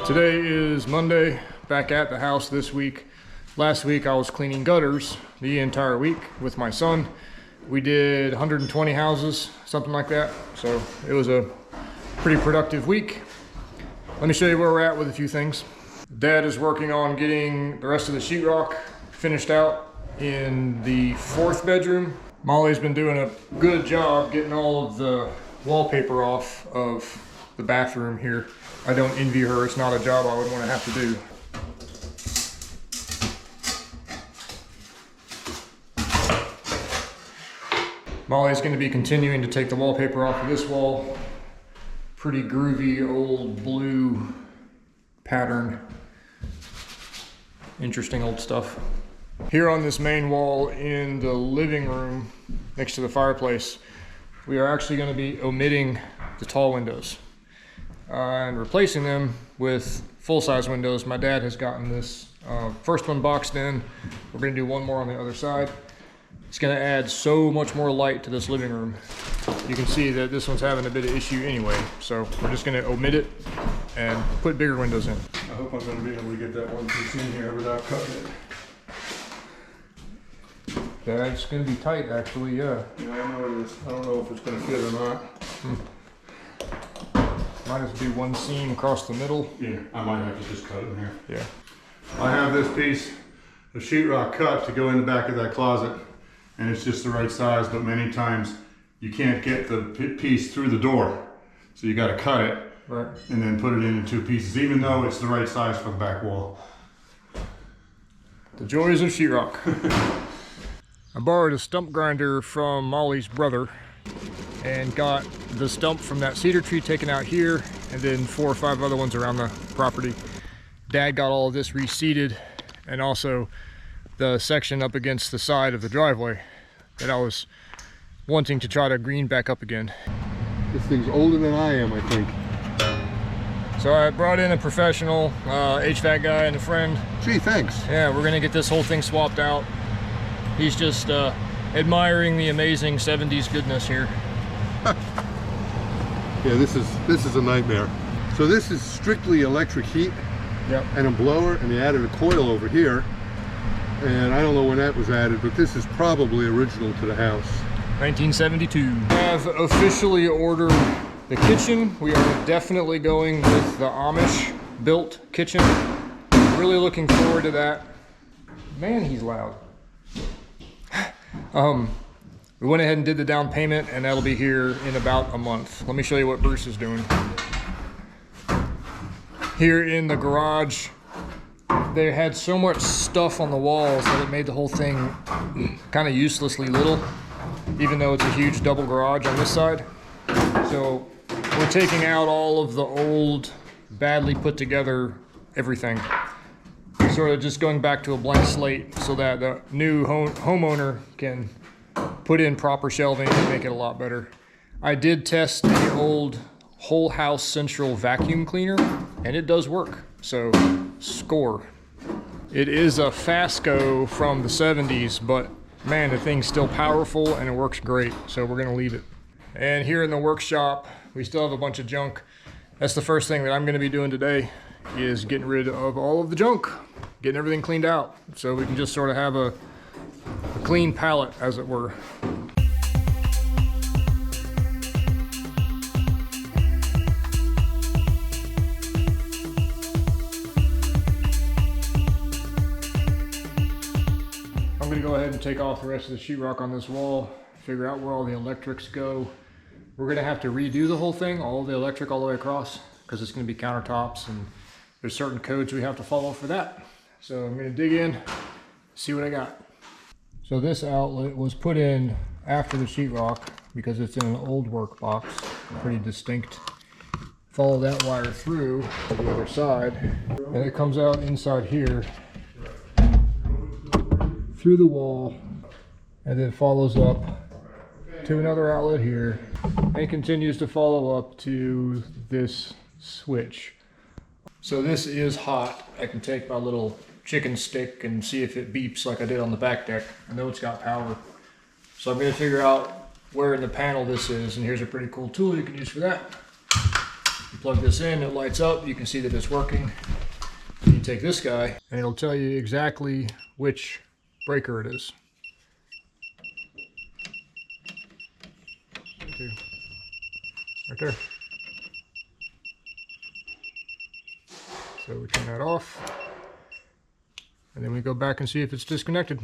Today is Monday, back at the house this week. Last week I was cleaning gutters the entire week with my son. We did 120 houses, something like that. So it was a pretty productive week. Let me show you where we're at with a few things. Dad is working on getting the rest of the sheetrock finished out in the 4th bedroom. Molly's been doing a good job getting all of the wallpaper off of the bathroom here. I don't envy her. It's not a job I would want to have to do. Molly's going to be continuing to take the wallpaper off of this wall. Pretty groovy old blue pattern. Interesting old stuff. Here on this main wall in the living room next to the fireplace, we are actually going to be omitting the tall windows and replacing them with full-size windows. My dad has gotten this first one boxed in. We're going to do one more on the other side. It's going to add so much more light to this living room. You can see that this one's having a bit of issue anyway, so we're just going to omit it and put bigger windows in. I hope I'm going to be able to get that one piece in here without cutting it. That's going to be tight, actually, yeah. Yeah, I know it is. I don't know if it's going to fit or not. Might just be one seam across the middle. Yeah, I might have to just cut it in here. Yeah. I have this piece of sheetrock cut to go in the back of that closet, and it's just the right size, but many times you can't get the piece through the door. So you got to cut it, right, and then put it in 2 pieces, even though it's the right size for the back wall. The joys of sheetrock. I borrowed a stump grinder from Molly's brother and got the stump from that cedar tree taken out here, and then 4 or 5 other ones around the property. Dad got all of this reseeded, and also the section up against the side of the driveway that I was wanting to try to green back up again. This thing's older than I am, I think. So I brought in a professional HVAC guy and a friend. Gee, thanks. Yeah, we're gonna get this whole thing swapped out. He's just admiring the amazing 70s goodness here. Yeah, this is a nightmare. So this is strictly electric heat. Yep. And a blower, and they added a coil over here. And I don't know when that was added, but this is probably original to the house. 1972. I have officially ordered the kitchen. We are definitely going with the Amish built kitchen. Really looking forward to that. Man, he's loud. We went ahead and did the down payment, and that'll be here in about a month. Let me show you what Bruce is doing. Here in the garage, they had so much stuff on the walls that it made the whole thing kind of uselessly little, even though it's a huge double garage on this side. So we're taking out all of the old, badly put together everything. Sort of just going back to a blank slate so that the new homeowner can put in proper shelving and make it a lot better. I did test the old whole house central vacuum cleaner, and it does work, so score. It is a Fasco from the 70s, but man, the thing's still powerful and it works great, so we're gonna leave it. And here in the workshop, we still have a bunch of junk. That's the first thing that I'm gonna be doing today, is getting rid of all of the junk, getting everything cleaned out, so we can just sort of have a clean palette, as it were. I'm gonna go ahead and take off the rest of the sheetrock on this wall, figure out where all the electrics go. We're gonna have to redo the whole thing, all the electric all the way across, because it's gonna be countertops, and there's certain codes we have to follow for that. So I'm gonna dig in, see what I got. So this outlet was put in after the sheetrock because it's in an old work box, pretty distinct. Follow that wire through to the other side, and it comes out inside here through the wall, and then follows up to another outlet here, and continues to follow up to this switch. So this is hot. I can take my little chicken stick and see if it beeps like I did on the back deck. I know it's got power. So I'm gonna figure out where in the panel this is, and here's a pretty cool tool you can use for that. You plug this in, it lights up, you can see that it's working. You take this guy and it'll tell you exactly which breaker it is. Right there. So we turn that off, and then we go back and see if it's disconnected.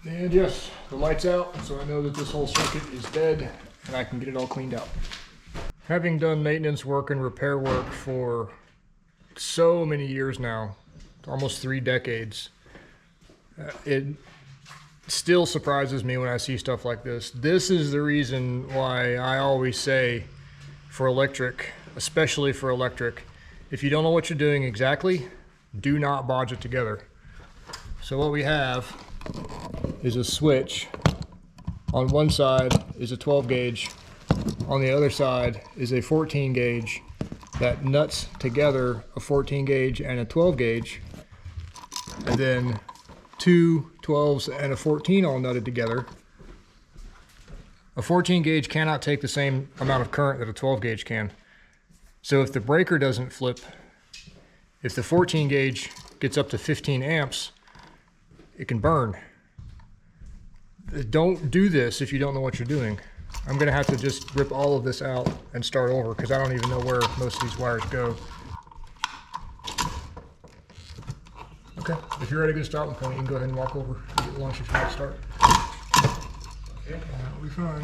And yes, the light's out, so I know that this whole circuit is dead, and I can get it all cleaned out. Having done maintenance work and repair work for so many years now, almost 3 decades, it still surprises me when I see stuff like this. This is the reason why I always say for electric, especially for electric, if you don't know what you're doing exactly, do not bodge it together. So what we have is a switch. On one side is a 12 gauge, on the other side is a 14 gauge that nuts together a 14 gauge and a 12 gauge, and then 2 12s and a 14 all nutted together. A 14 gauge cannot take the same amount of current that a 12 gauge can. So if the breaker doesn't flip, if the 14 gauge gets up to 15 amps, it can burn. Don't do this if you don't know what you're doing. I'm gonna have to just rip all of this out and start over because I don't even know where most of these wires go. Okay, if you're ready to get a starting point, you can go ahead and walk over and get lunch if you want to start. Okay, that'll be fine.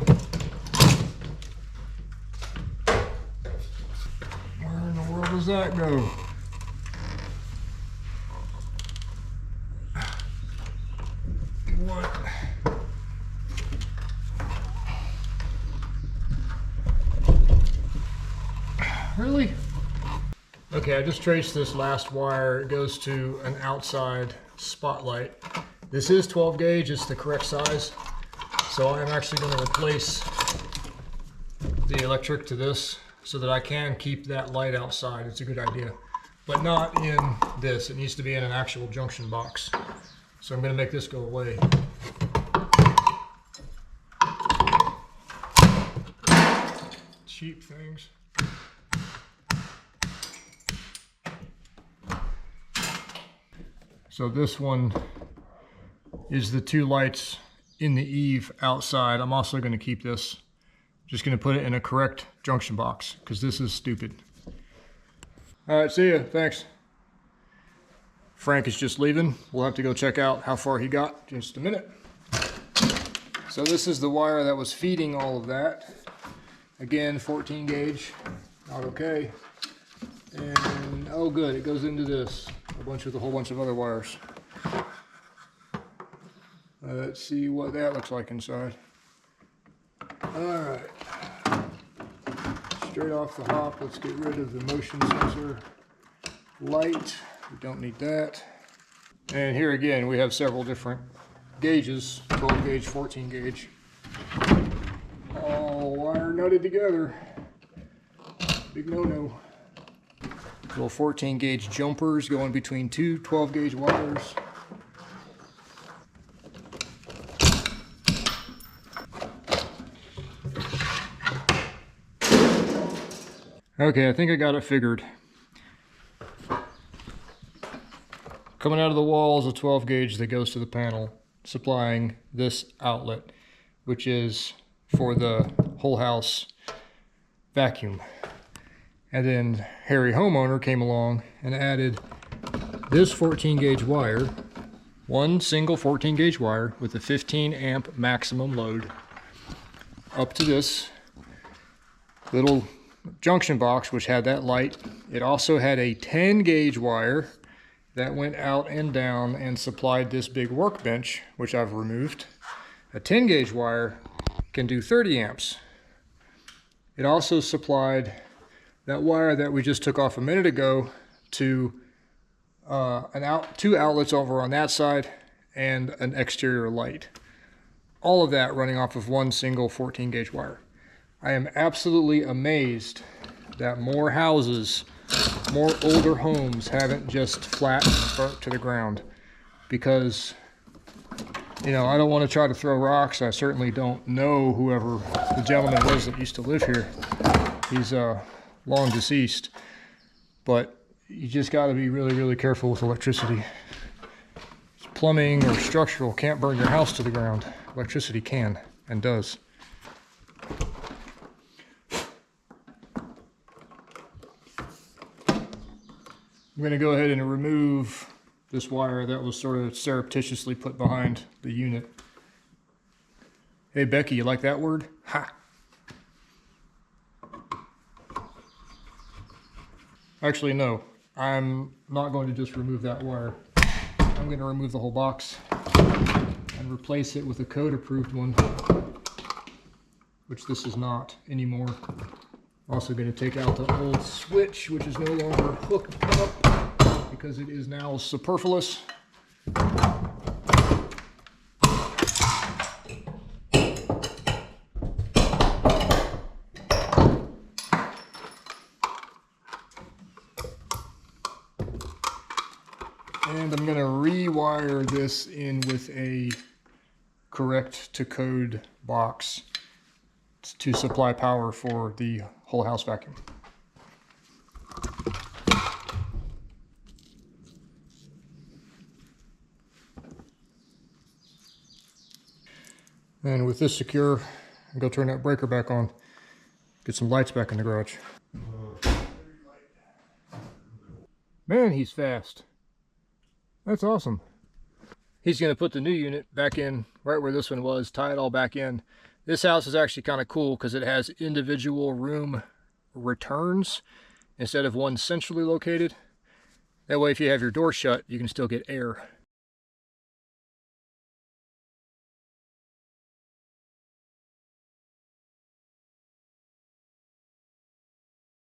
Where in the world does that go? What? Really? Okay, I just traced this last wire. It goes to an outside spotlight. This is 12 gauge, it's the correct size. So I'm actually going to replace the electric to this so that I can keep that light outside. It's a good idea. But not in this, it needs to be in an actual junction box. So I'm going to make this go away. Cheap things. So this one is the 2 lights in the eave outside. I'm also going to keep this. Just going to put it in a correct junction box because this is stupid. All right, see ya. Thanks. Frank is just leaving. We'll have to go check out how far he got in just a minute. So this is the wire that was feeding all of that. Again, 14 gauge, not okay. And oh good, it goes into this, a whole bunch of other wires. Let's see what that looks like inside. All right, straight off the hop, let's get rid of the motion sensor light. We don't need that. And here again, we have several different gauges, 12 gauge, 14 gauge. All wire nutted together. Big no-no. Little 14 gauge jumpers going between 2 12 gauge wires. Okay, I think I got it figured. Coming out of the wall is a 12 gauge that goes to the panel, supplying this outlet, which is for the whole house vacuum. And then Harry Homeowner came along and added this 14 gauge wire, one single 14 gauge wire with a 15 amp maximum load up to this little junction box, which had that light. It also had a 10 gauge wire that went out and down and supplied this big workbench, which I've removed. A 10 gauge wire can do 30 amps. It also supplied that wire that we just took off a minute ago to 2 outlets over on that side and an exterior light. All of that running off of one single 14 gauge wire. I am absolutely amazed that more houses, more older homes haven't just flat burnt to the ground, because, you know, I don't want to try to throw rocks. I certainly don't know whoever the gentleman was that used to live here. He's long deceased. But you just got to be really, really careful with electricity. Plumbing or structural can't burn your house to the ground. Electricity can and does. I'm going to go ahead and remove this wire that was sort of surreptitiously put behind the unit. Hey Becky, you like that word? Ha! Actually, no. I'm not going to just remove that wire. I'm going to remove the whole box and replace it with a code-approved one, which this is not anymore. Also going to take out the old switch, which is no longer hooked up because it is now superfluous. And I'm going to rewire this in with a correct to code box to supply power for the whole house vacuum. And with this secure, I'll go turn that breaker back on, get some lights back in the garage. Man, he's fast. That's awesome. He's going to put the new unit back in right where this one was, tie it all back in. This house is actually kind of cool because it has individual room returns instead of one centrally located. That way, if you have your door shut, you can still get air.